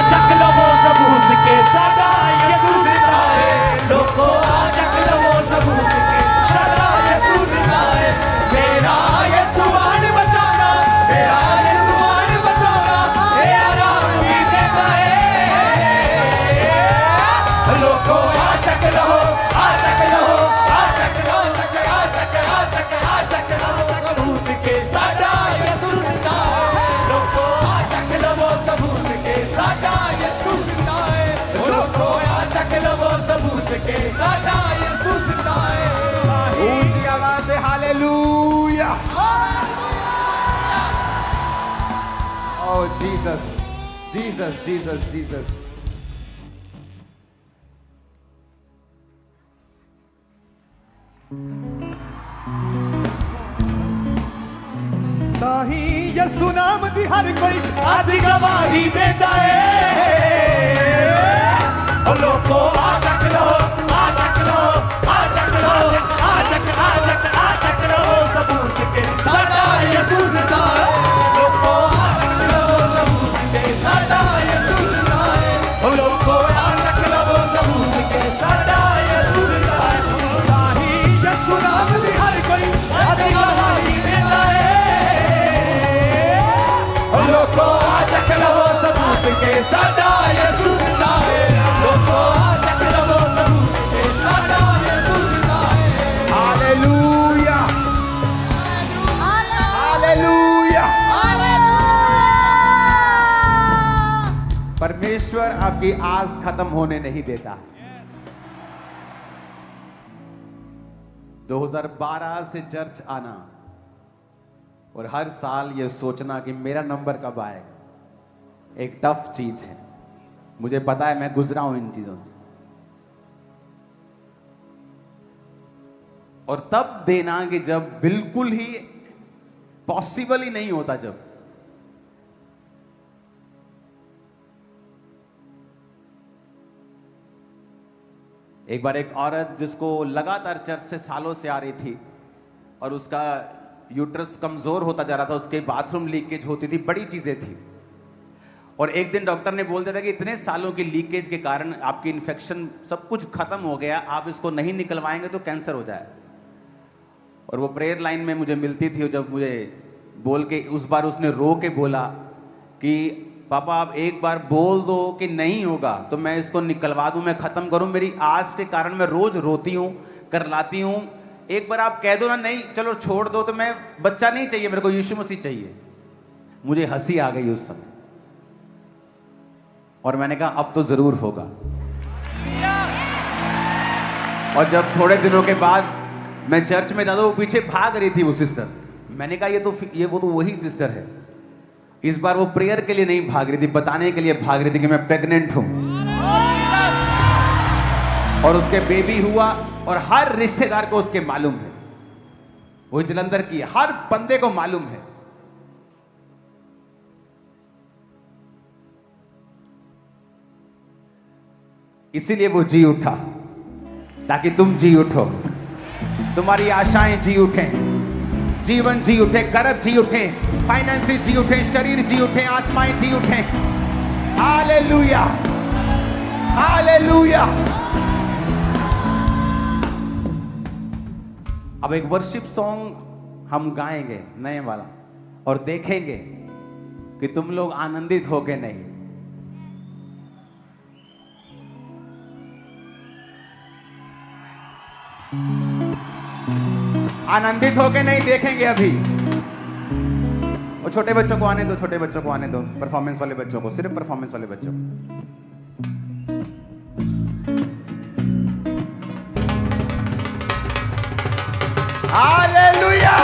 सबूत के सदा यीशु जिंदा है। लोगों आज अकलमो सबूत के सदा यीशु जिंदा है। मेरा यीशु मान बचाना, मेरा यीशु मान बचाना, ये आराम भी देता है। लोगों आज अकलमो, आज अकलमो, आज अकलमो, आज अकलमो, आज अकलमो सबूत के सदा यीशु जिंदा है। लोगों आज अकलमो सबूत के सदा यीशु जिंदा है। लोगों आज अकलमो सबूत के सदा यीशु जिंदा है। ऊंची आवाज से हालेलुया। ओह जीसस, जीसस, जीसस, जीसस। ताही यसु नाम दी हर कोई आज गवाही देता है। और लोगों आ तक लो, आ तक लो, आ तक लो, आ तक, आ तक, आ तक लो सबूत के सदा यसु जिंदा है। लोगों आ तक लो सबूत के सदा यसु जिंदा है। और लोगों आ तक लो सबूत के सदा यसु जिंदा है। ताही यसु नाम दी हर कोई आज गवाही देता है। लोगों आज अकलमो सबूत के सदा यीशु जिंदा है। लोगों आज अकलमो सबूत के सदा यीशु जिंदा है। Hallelujah, hallelujah. परमेश्वर आपकी आस खत्म होने नहीं देता। 2012 से चर्च आना और हर साल ये सोचना कि मेरा नंबर कब आएगा, एक टफ चीज है। मुझे पता है, मैं गुजरा हूं इन चीजों से। और तब देना कि जब बिल्कुल ही पॉसिबल ही नहीं होता। जब एक बार एक औरत जिसको लगातार चर्च से सालों से आ रही थी और उसका यूट्रस कमजोर होता जा रहा था, उसके बाथरूम लीकेज होती थी, बड़ी चीजें थी। और एक दिन डॉक्टर ने बोल दिया था कि इतने सालों की लीकेज के कारण आपकी इन्फेक्शन सब कुछ खत्म हो गया, आप इसको नहीं निकलवाएंगे तो कैंसर हो जाए। और वो प्रेयर लाइन में मुझे मिलती थी, जब मुझे बोल के उस बार उसने रो के बोला कि पापा आप एक बार बोल दो कि नहीं होगा तो मैं इसको निकलवा दूं, मैं खत्म करूं। मेरी आस के कारण मैं रोज रोती हूं, करलाती हूं। एक बार आप कह दो ना, नहीं चलो छोड़ दो, तो मैं बच्चा नहीं चाहिए, मेरे को यीशु मसीह चाहिए। मुझे हंसी आ गई उस समय और मैंने कहा अब तो जरूर होगा। और जब थोड़े दिनों के बाद मैं चर्च में था तो वो पीछे भाग रही थी वो सिस्टर। मैंने कहा वो तो वही सिस्टर है। इस बार वो प्रेयर के लिए नहीं भाग रही थी, बताने के लिए भाग रही थी कि मैं प्रेग्नेंट हूं। और उसके बेबी हुआ और हर रिश्तेदार को उसके मालूम है। वो जलंधर की है, हर बंदे को मालूम है। इसीलिए वो जी उठा ताकि तुम जी उठो, तुम्हारी आशाएं जी उठें, जीवन जी उठे, कर्ज जी उठे, फाइनेंस जी उठे, शरीर जी उठे, आत्माएं जी उठे। Hallelujah, hallelujah. अब एक वर्शिप सॉन्ग हम गाएंगे नए वाला और देखेंगे कि तुम लोग आनंदित हो के नहीं। आनंदित होके नहीं देखेंगे अभी। और छोटे बच्चों को आने दो, छोटे बच्चों को आने दो, परफॉर्मेंस वाले बच्चों को, सिर्फ परफॉर्मेंस वाले बच्चों को। हालेलुया।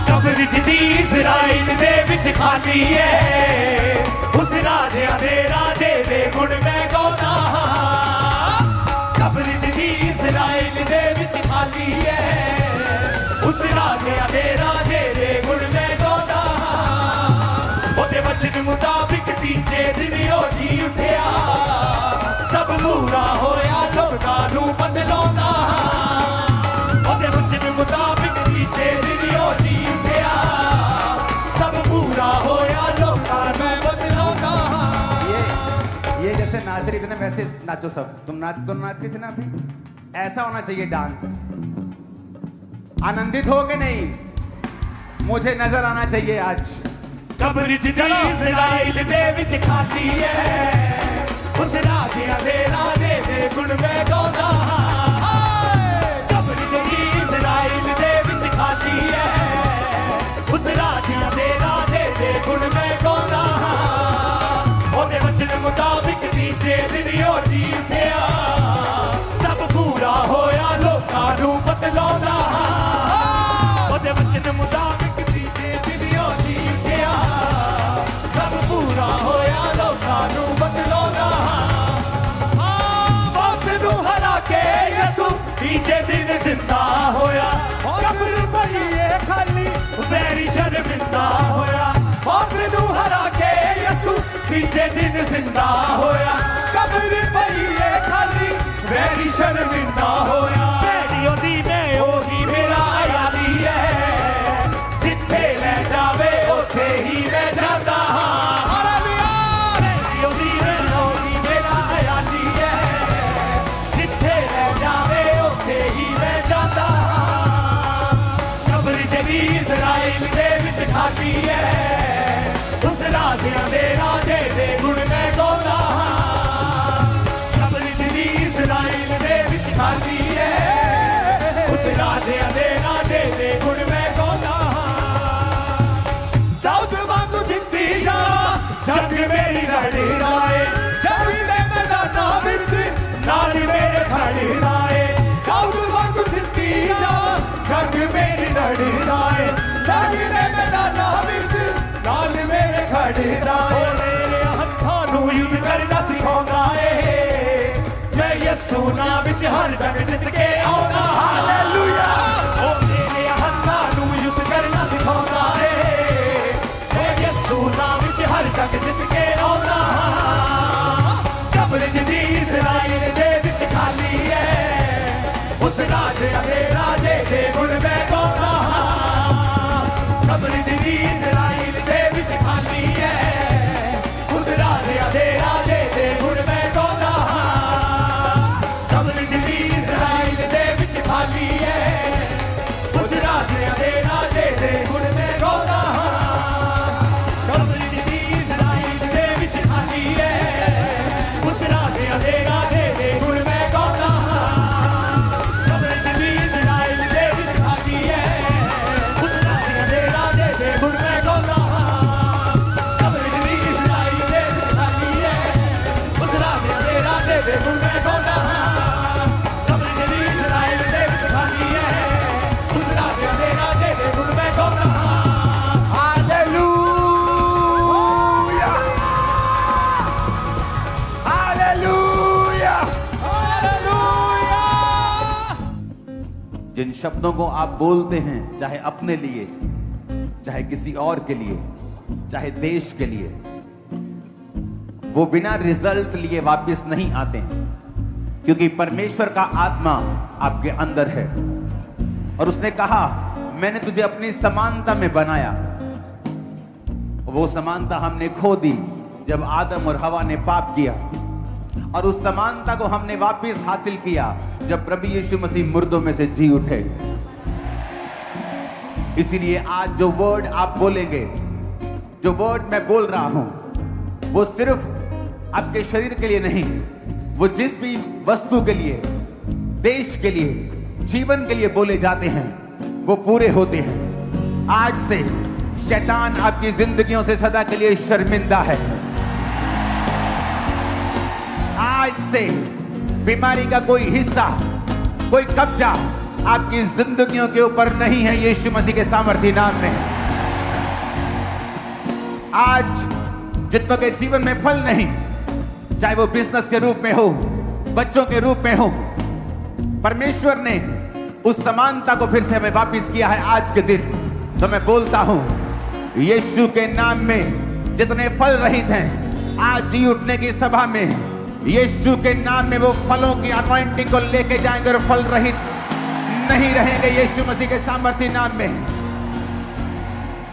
कब्र दी इज़राइल दे विच खाली है, उस राजा दे राजे दे गुण में गाना। कब्र दी इज़राइल दे विच खाली है, उस राजा दे राजे दे गुण में गाना। ओदे वचन मुताबिक तीजे दिन ओ जी उठिया, सब पूरा होया सब कानू बदलाउंदा। ओदे वचन मुताबिक तीजे दिन ओ जी उठिया, सब पूरा होया सब कानू बदलाउंदा। ये जैसे नाच रही थी ना वैसे नाचो सब। तुम नाच रही थी ना अभी, ऐसा होना चाहिए डांस। आनंदित हो के नहीं, मुझे नजर आना चाहिए आज। कब्र दी इज़राइल दे विच खाली है, उस राजा दे राजे दे गुण में गाना। कब्र दी इज़राइल दे विच खाली है, उस राजा दे राजे दे गुण में गाना। ओदे वचन मुताबिक तीजे दिन ओ जी उठिया, सब पूरा होया लोकां नूं बदलाउंदा। ओदे वचन मुताबिक तीजे दिन ओ जी उठिया, सब पूरा होया लोकां नूं बदलाउंदा। मौत नूं हरा के यसू तीजे दिन जिंदा होया, कब्र भरी ए खाली वैरी शर्मिंदा होया। मौत नूं हरा के यसू तीजे दिन जिंदा होया, कब्र भरी ए खाली वैरी शर्मिंदा होया। भेड़ियों दी मैं ओही मेरा यारी है, जिथे ले जावे उथे ही मैं जाता हां। भेड़ियों दी मैं ओही मेरा यारी है, जिथे ले जावे उथे ही मैं जाता हां। कब्र जदी इज़राइल दे विच खाली है, उस राजा दे राजे दे गुण में गाना। कब्र जदी इज़राइल दे विच खाली है, उस राजा दे राजे दे गुण में गाना। दाऊद वांगू जिंदी जा जंग मेरी लड़ी राए, जंग दे मैदानां विच नाल मेरे खड़ी राए। दाऊद वांगू जिंदी जा जंग मेरी लड़ी राए, जंग दे मैदानां विच नाल मेरे खड़ी राए। मेरे हत्थां नूं युद्ध करना सिखाउंदा ए, मैं यसू नाम विच हर जंग जित के आउंदा। हालेलुया। ओ मेरे हत्थां नूं युद्ध करना सिखाउंदा ए, मैं यसू नाम विच हर जंग जित के आउंदा। कब्र दी इज़राइल दे विच खाली है, उस राजा दे राजे दे गुण में गाना। कब्र दी इज़राइल दे विच खाली है, उस राजा दे राजे दे गुण में गाना। कब्र दी इज़राइल दे विच खाली है, उस राजा दे राजे दे गुण में गाना। कब्र दी इज़राइल दे विच खाली है, उस राजा दे राजे दे गुण में गाना। कब्र दी इज़राइल दे विच खाली है, उस राजा दे राजे दे गुण में गाना। कब्र दी इज़राइल दे विच खाली है, उस राजा दे राजे दे गुण में गाना। कब्र दी इज़राइल दे विच खाली है, उस राजा दे राजे दे गुण में गाना। हालेलुया। हालेलुया। हालेलुया। जिन शब्दों को आप बोलते हैं, चाहे अपने लिए, चाहे किसी और के लिए, चाहे देश के लिए, वो बिना रिजल्ट लिए वापस नहीं आते हैं, क्योंकि परमेश्वर का आत्मा आपके अंदर है। और उसने कहा, मैंने तुझे अपनी समानता में बनाया। वो समानता हमने खो दी जब आदम और हवा ने पाप किया, और उस समानता को हमने वापस हासिल किया जब प्रभु यीशु मसीह मुर्दों में से जी उठे। इसीलिए आज जो वर्ड आप बोलेंगे, जो वर्ड मैं बोल रहा हूं, वो सिर्फ आपके शरीर के लिए नहीं, वो जिस भी वस्तु के लिए, देश के लिए, जीवन के लिए बोले जाते हैं वो पूरे होते हैं। आज से शैतान आपकी जिंदगियों से सदा के लिए शर्मिंदा है। आज से बीमारी का कोई हिस्सा, कोई कब्जा आपकी जिंदगियों के ऊपर नहीं है, यीशु मसीह के सामर्थी नाम में। आज जितनों के जीवन में फल नहीं, चाहे वो बिजनेस के रूप में हो, बच्चों के रूप में हो, परमेश्वर ने उस समानता को फिर से हमें वापस किया है आज के दिन। तो मैं बोलता हूं, यीशु के नाम में जितने फल रहित हैं, आज जी उठने की सभा में यीशु के नाम में वो फलों की अनॉइंटिंग को लेके जाएंगे और फल रहित नहीं रहेंगे। यीशु मसीह के सामर्थी नाम में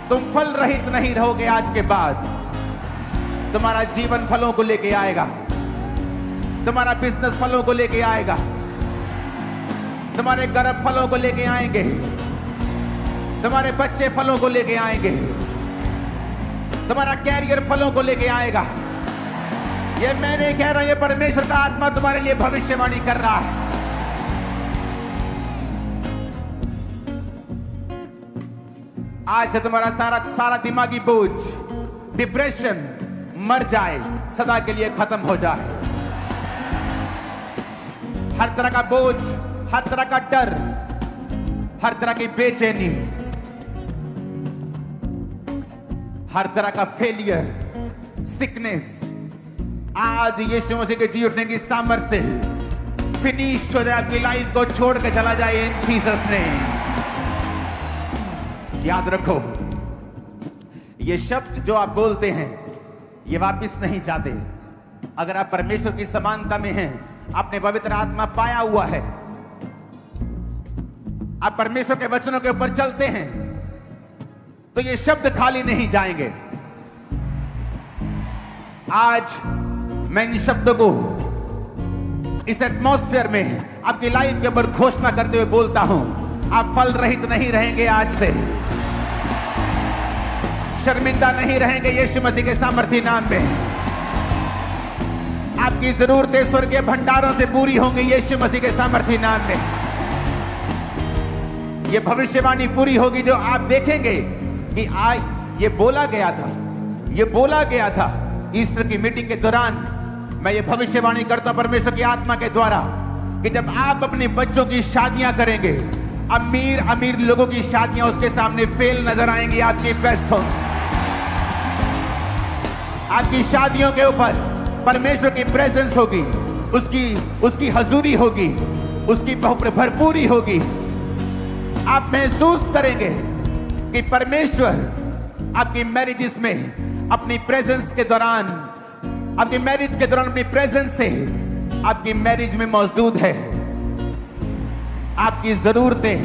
तुम फल रहित नहीं रहोगे। आज के बाद तुम्हारा जीवन फलों को लेके आएगा, तुम्हारा बिजनेस फलों को लेके आएगा, तुम्हारे गर्भ फलों को लेके आएंगे, तुम्हारे बच्चे फलों को लेके आएंगे, तुम्हारा कैरियर फलों को लेके आएगा। ये मैं नहीं कह रहा, ये परमेश्वर का आत्मा तुम्हारे लिए भविष्यवाणी कर रहा है। आज से तुम्हारा सारा दिमागी बोझ, डिप्रेशन मर जाए, सदा के लिए खत्म हो जाए। हर तरह का बोझ, हर तरह का डर, हर तरह की बेचैनी, हर तरह का फेलियर, सिकनेस, आज यीशु मसीह के जी उठने की सामर्थ्य से फिनिश हो जाए, आपकी लाइफ को छोड़ के चला जाए इन जीसस नेम। याद रखो, ये शब्द जो आप बोलते हैं ये वापस नहीं जाते। अगर आप परमेश्वर की समानता में हैं, आपने पवित्र आत्मा पाया हुआ है, आप परमेश्वर के वचनों के ऊपर चलते हैं, तो ये शब्द खाली नहीं जाएंगे। आज मैं इन शब्दों को इस एटमॉस्फेयर में आपकी लाइफ के ऊपर घोषणा करते हुए बोलता हूं, आप फल रहित नहीं रहेंगे। आज से शर्मिंदा नहीं रहेंगे यीशु मसीह के सामर्थी नाम में। आपकी जरूरतें स्वर्गीय भंडारों से पूरी होंगी यीशु मसीह के सामर्थी नाम में। यह भविष्यवाणी पूरी होगी जो आप देखेंगे कि आज ये बोला गया था ईस्टर की मीटिंग के दौरान। मैं ये भविष्यवाणी करता हूं परमेश्वर की आत्मा के द्वारा कि जब आप अपने बच्चों की शादियां करेंगे, अमीर लोगों की शादियां उसके सामने फेल नजर आएंगी, आपकी बेस्ट हो। आपकी शादियों के ऊपर परमेश्वर की प्रेजेंस होगी, उसकी हजूरी होगी, उसकी भरपूरी होगी। आप महसूस करेंगे कि परमेश्वर आपकी मैरिजेस में अपनी प्रेजेंस के दौरान, आपकी मैरिज के दौरान अपनी प्रेजेंस से आपकी मैरिज में मौजूद है। आपकी जरूरतें,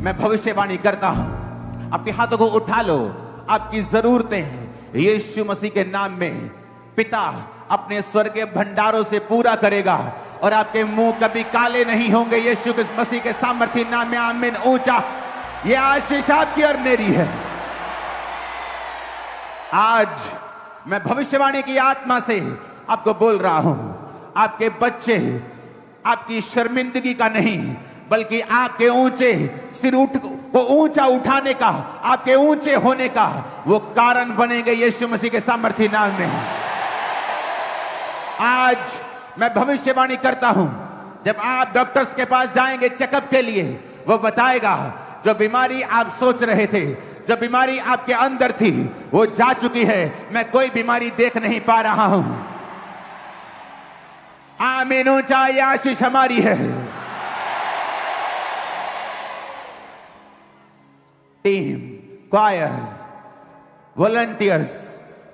मैं भविष्यवाणी करता हूं, आपके हाथों को उठा लो। आपकी जरूरतें यीशु मसीह के नाम में पिता अपने स्वर्गीय भंडारों से पूरा करेगा और आपके मुंह कभी काले नहीं होंगे यीशु मसीह के सामर्थी नाम में। आमीन। ऊंचा ये आशीष आपकी और मेरी है। आज मैं भविष्यवाणी की आत्मा से आपको बोल रहा हूं, आपके बच्चे आपकी शर्मिंदगी का नहीं बल्कि आपके ऊंचे सिर को ऊंचा उठाने का, आपके ऊंचे होने का वो कारण बनेंगे यीशु मसीह के सामर्थी नाम में। आज मैं भविष्यवाणी करता हूं, जब आप डॉक्टर्स के पास जाएंगे चेकअप के लिए, वो बताएगा जो बीमारी आप सोच रहे थे, जो बीमारी आपके अंदर थी, वो जा चुकी है। मैं कोई बीमारी देख नहीं पा रहा हूं। आमीन। ऊंचा आशीष हमारी है। टीम, क्वायर, वॉलंटियर्स,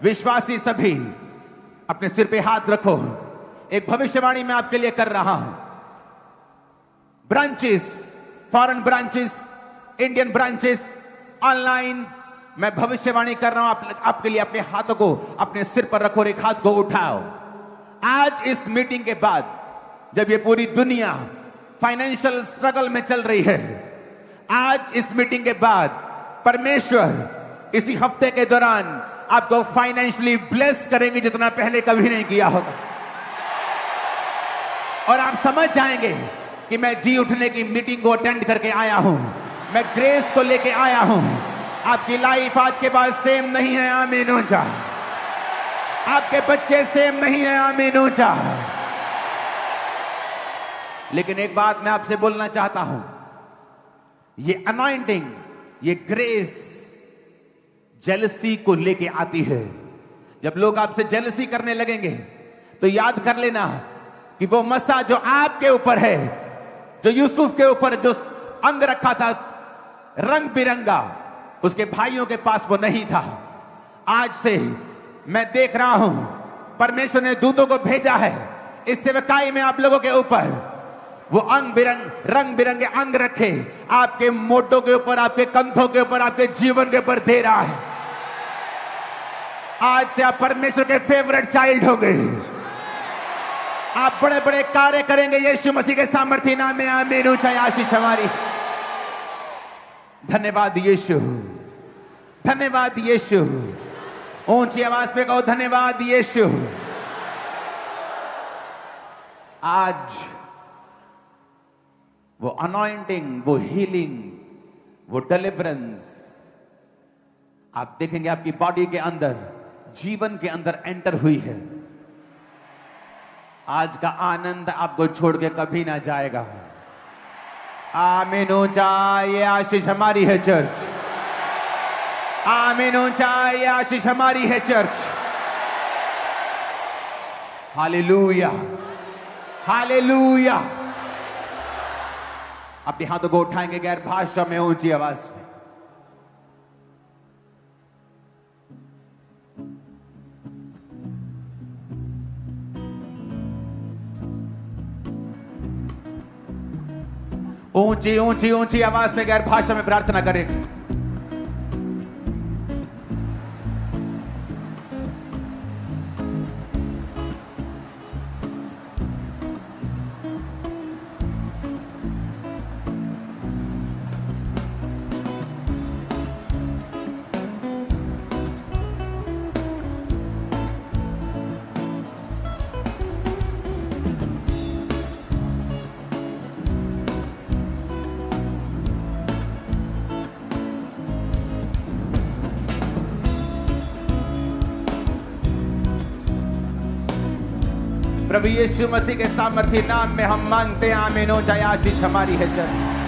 विश्वासी सभी अपने सिर पे हाथ रखो। एक भविष्यवाणी मैं आपके लिए कर रहा हूं। Branches, foreign branches, Indian branches, online, मैं भविष्यवाणी कर रहा हूं आपके लिए। अपने हाथों को अपने सिर पर रखो और एक हाथ को उठाओ। आज इस मीटिंग के बाद, जब ये पूरी दुनिया फाइनेंशियल स्ट्रगल में चल रही है, आज इस मीटिंग के बाद परमेश्वर इसी हफ्ते के दौरान आपको फाइनेंशियली ब्लेस करेंगे जितना पहले कभी नहीं किया होगा। और आप समझ जाएंगे कि मैं जी उठने की मीटिंग को अटेंड करके आया हूं, मैं ग्रेस को लेके आया हूं। आपकी लाइफ आज के बाद सेम नहीं है, आमीन ऊंचा। आपके बच्चे सेम नहीं है, आमीन ऊंचा। लेकिन एक बात मैं आपसे बोलना चाहता हूं, ये अनॉइंटिंग, ये ग्रेस जेलसी को लेके आती है। जब लोग आपसे जेलसी करने लगेंगे तो याद कर लेना कि वो मसा जो आपके ऊपर है, जो यूसुफ के ऊपर जो अंग रखा था रंग बिरंगा, उसके भाइयों के पास वो नहीं था। आज से मैं देख रहा हूं परमेश्वर ने दूतों को भेजा है इस सेवकाई में आप लोगों के ऊपर वो रंग बिरंगे अंग रखे आपके मोटों के ऊपर, आपके कंधों के ऊपर, आपके जीवन के ऊपर दे रहा है। आज से आप परमेश्वर के फेवरेट चाइल्ड हो गए। आप बड़े बड़े कार्य करेंगे यीशु मसीह के सामर्थ्य नाम में, आमीन ऊंचाई आशीष हमारी। धन्यवाद यीशु, धन्यवाद यीशु। ऊंची आवाज में कहो धन्यवाद यीशु। आज वो अनॉइंटिंग, वो हीलिंग, वो डिलीवरेंस आप देखेंगे आपकी बॉडी के अंदर, जीवन के अंदर एंटर हुई है। आज का आनंद आपको छोड़ के कभी ना जाएगा। आमीन ऊंचा, ये आशीष हमारी है चर्च। आमीन ऊंचा, ये आशीष हमारी है चर्च। Hallelujah, hallelujah. अपने हाथों को उठाएंगे गैर भाषा में ऊंची आवाज में। ऊंची ऊंची ऊंची आवाज में गैर भाषा में प्रार्थना करेंगे। प्रभु यीशु मसीह के सामर्थ्य नाम में हम मांगते हैं, आमीन हो जाए। आशीष हमारी है चर्च।